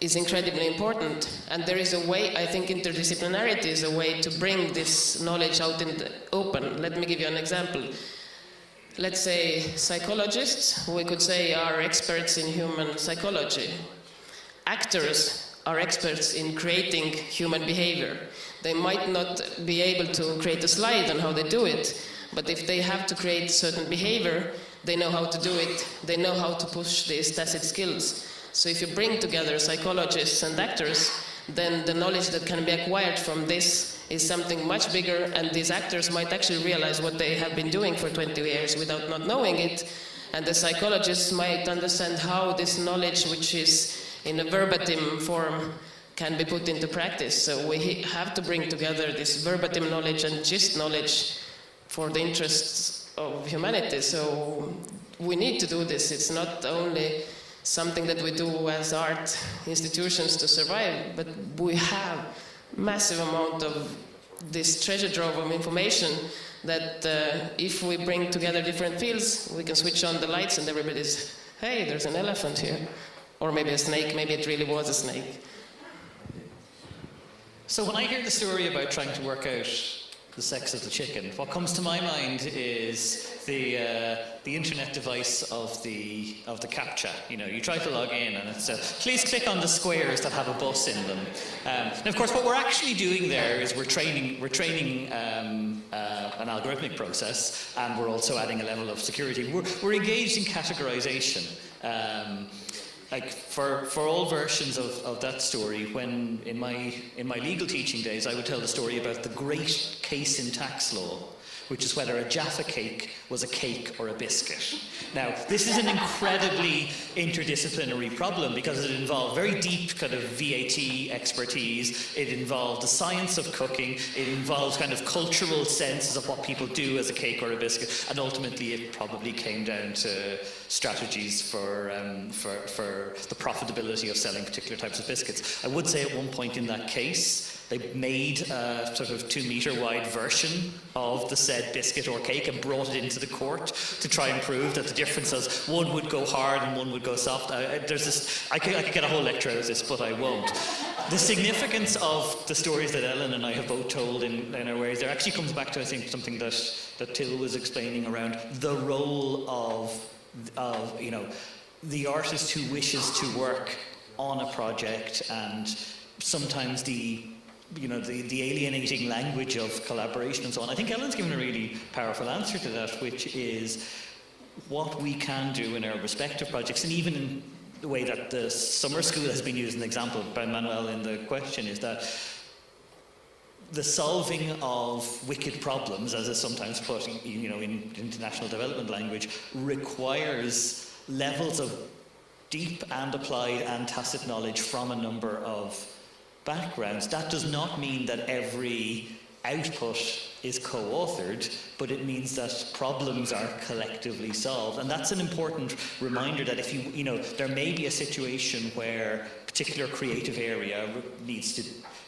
is incredibly important. And there is a way, I think interdisciplinarity is a way to bring this knowledge out in the open. Let me give you an example. Let's say psychologists, we could say, are experts in human psychology. Actors are experts in creating human behavior. They might not be able to create a slide on how they do it, but if they have to create certain behavior, they know how to do it, they know how to push these tacit skills. So if you bring together psychologists and actors, then the knowledge that can be acquired from this is something much bigger, and these actors might actually realize what they have been doing for 20 years without not knowing it, and the psychologists might understand how this knowledge, which is in a verbatim form, can be put into practice. So we have to bring together this verbatim knowledge and gist knowledge for the interests of humanity. So we need to do this. It's not only something that we do as art institutions to survive, but we have massive amount of this treasure trove of information that if we bring together different fields, we can switch on the lights and everybody's, hey, there's an elephant here. Or maybe a snake, maybe it really was a snake. So when I hear the story about trying to work out the sex of the chicken, what comes to my mind is the internet device of the CAPTCHA. You know, you try to log in and it's please click on the squares that have a bus in them. Now, of course, what we're actually doing there is we're training an algorithmic process, and we're also adding a level of security. We're engaged in categorization. Like for all versions of that story, when in my legal teaching days, I would tell the story about the great case in tax law, which is whether a Jaffa cake was a cake or a biscuit. Now, this is an incredibly interdisciplinary problem because it involved very deep kind of VAT expertise, it involved the science of cooking, it involved kind of cultural senses of what people do as a cake or a biscuit, and ultimately it probably came down to strategies for the profitability of selling particular types of biscuits. I would say at one point in that case, they made a sort of 2-meter wide version of the said biscuit or cake and brought it into the court to try and prove that the difference was one would go hard and one would go soft. I could get a whole lecture out of this, but I won't. The significance of the stories that Ellen and I have both told in our ways there actually comes back to, I think, something that Till was explaining around the role of you know, the artist who wishes to work on a project, and sometimes the alienating language of collaboration and so on. I think Ellen's given a really powerful answer to that, which is what we can do in our respective projects, and even in the way that the summer school has been used as an example by Manuel in the question, is that the solving of wicked problems, as is sometimes put, you know, in international development language, requires levels of deep and applied and tacit knowledge from a number of backgrounds. That does not mean that every output is co-authored, but it means that problems are collectively solved. And that's an important reminder that if you know, there may be a situation where a particular creative area needs to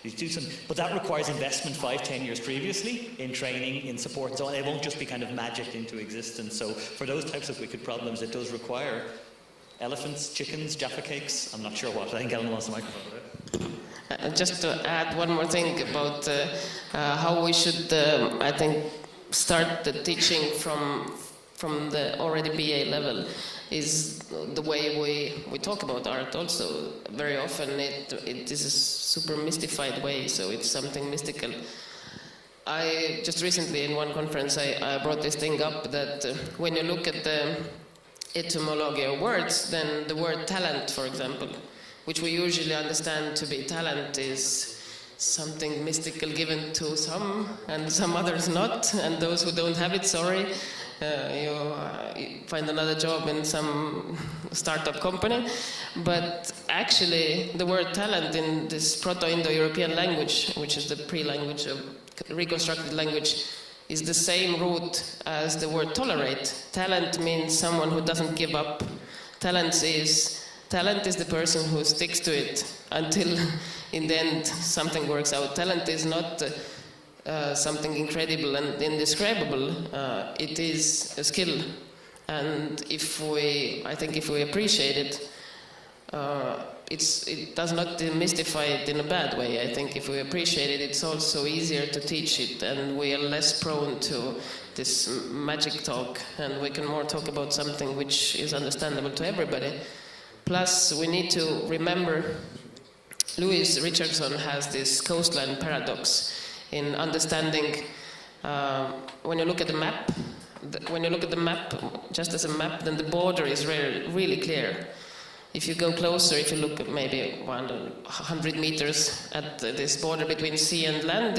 do something, but that requires investment 5-10 years previously in training, in support, and so on. It won't just be kind of magicked into existence. So for those types of wicked problems, it does require elephants, chickens, Jaffa cakes, I'm not sure what. I think Ellen wants the microphone, right? Just to add one more thing about how we should, I think, start the teaching from the already BA level is the way we talk about art also. Very often it is a super mystified way, so it's something mystical. I just recently in one conference I brought this thing up that when you look at the etymology of words, then the word talent, for example, which we usually understand to be talent, is something mystical given to some and some others not, and those who don't have it, sorry, you find another job in some startup company. But actually the word talent in this Proto-Indo-European language, which is the pre-language of reconstructed language, is the same root as the word tolerate. Talent means someone who doesn't give up. Talent is the person who sticks to it until in the end something works out. Talent is not something incredible and indescribable. It is a skill, and I think if we appreciate it, it does not demystify it in a bad way. I think if we appreciate it, it's also easier to teach it, and we are less prone to this magic talk, and we can more talk about something which is understandable to everybody. Plus, we need to remember, Louis Richardson has this coastline paradox in understanding. When you look at the map, just as a map, then the border is really clear. If you go closer, if you look at maybe 100 meters at this border between sea and land,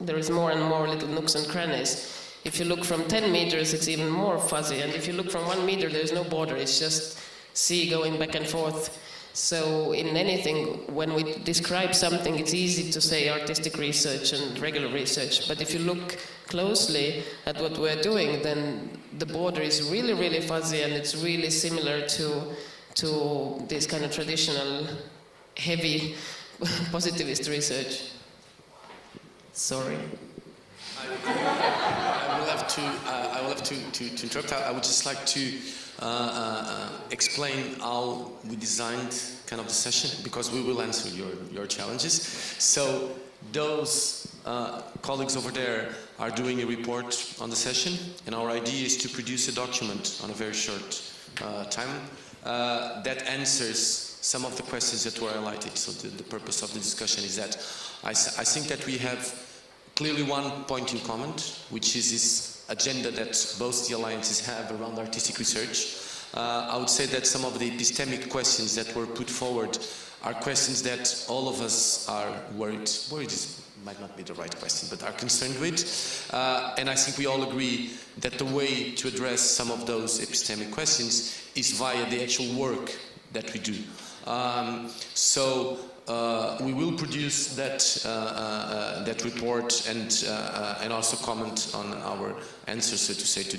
there is more and more little nooks and crannies. If you look from 10 meters, it's even more fuzzy. And if you look from 1 meter, there's no border. It's just sea going back and forth. So in anything, when we describe something, it's easy to say artistic research and regular research. But if you look closely at what we're doing, then the border is really, really fuzzy, and it's really similar to this kind of traditional, heavy, positivist research. Sorry. I will have to interrupt. I would just like to explain how we designed kind of the session, because we will answer your challenges. So those colleagues over there are doing a report on the session, and our idea is to produce a document on a very short time that answers some of the questions that were highlighted. So the purpose of the discussion is that I think that we have clearly one point in common, which is this agenda that both the alliances have around artistic research. I would say that some of the epistemic questions that were put forward are questions that all of us are worried might not be the right question, but are concerned with. And I think we all agree that the way to address some of those epistemic questions is via the actual work that we do. So we will produce that report and also comment on our answers, so to say, to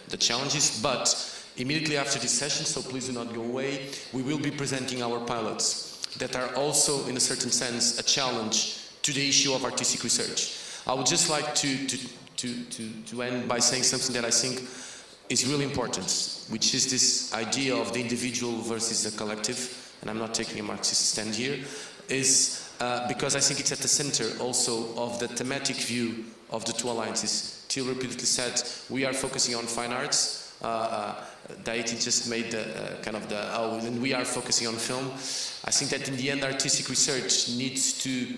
the challenges. But immediately after this session, so please do not go away, we will be presenting our pilots that are also, in a certain sense, a challenge to the issue of artistic research. I would just like to end by saying something that I think is really important, which is this idea of the individual versus the collective, and I'm not taking a Marxist stand here, is because I think it's at the center also of the thematic view of the two alliances. Till repeatedly said, we are focusing on fine arts. Daiti just made and we are focusing on film. I think that in the end, artistic research needs to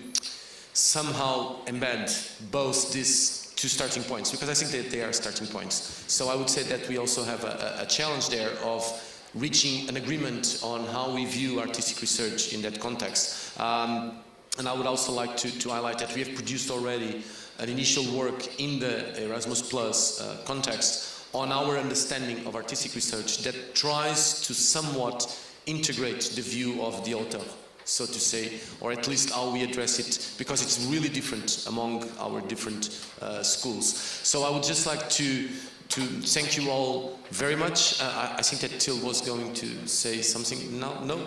somehow embed both these two starting points, because I think that they are starting points. So I would say that we also have a challenge there of reaching an agreement on how we view artistic research in that context. And I would also like to highlight that we have produced already an initial work in the Erasmus Plus context on our understanding of artistic research that tries to somewhat integrate the view of the author, so to say, or at least how we address it, because it's really different among our different schools. So I would just like to thank you all very much. I think that Till was going to say something now. No?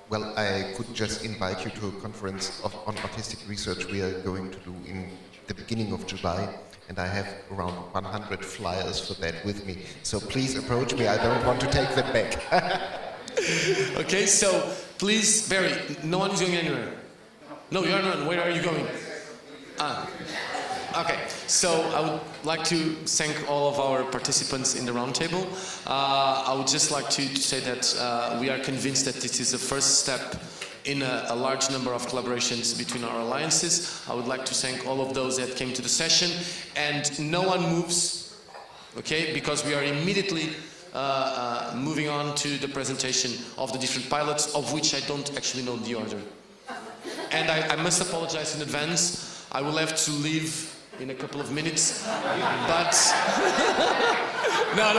Well, I could just invite you to a conference on artistic research we are going to do in the beginning of July, and I have around 100 flyers for that with me. So please approach me, I don't want to take them back. Okay, so please, Barry, no one is going anywhere. No, you're not. Where are you going? Okay, so I would like to thank all of our participants in the roundtable. I would just like to say that we are convinced that this is the first step in a large number of collaborations between our alliances. I would like to thank all of those that came to the session, and no one moves, okay, because we are immediately moving on to the presentation of the different pilots, of which I don't actually know the order. And I must apologize in advance. I will have to leave in a couple of minutes, but no,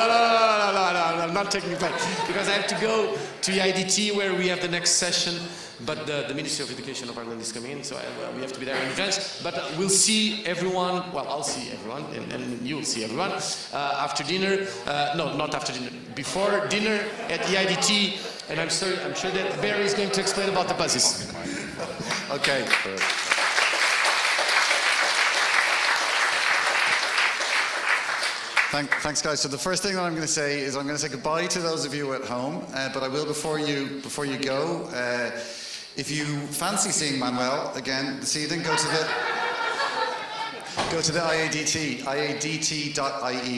I'm not taking it back, because I have to go to EIDT where we have the next session, but the Ministry of Education of Ireland is coming in, so we have to be there in advance. But we'll see everyone, well, I'll see everyone, and you'll see everyone after dinner, no, not after dinner, before dinner at EIDT, and I'm sure that Barry is going to explain about the buses. Okay. Thanks, guys. So the first thing that I'm going to say is I'm going to say goodbye to those of you at home, but I will before you go. If you fancy seeing Manuel again this evening, go to the IADT.ie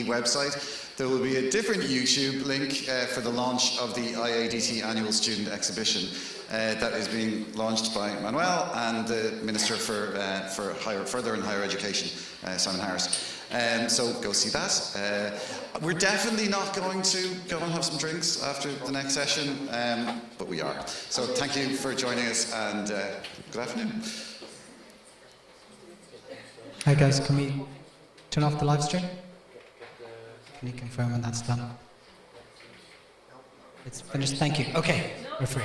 website. There will be a different YouTube link for the launch of the IADT Annual Student Exhibition that is being launched by Manuel and the Minister for Further and Higher Education, Simon Harris. So go see that. We're definitely not going to go and have some drinks after the next session, but we are. So thank you for joining us, and good afternoon. Hi guys, can we turn off the live stream? Can you confirm when that's done? It's finished, thank you. Okay, we're free.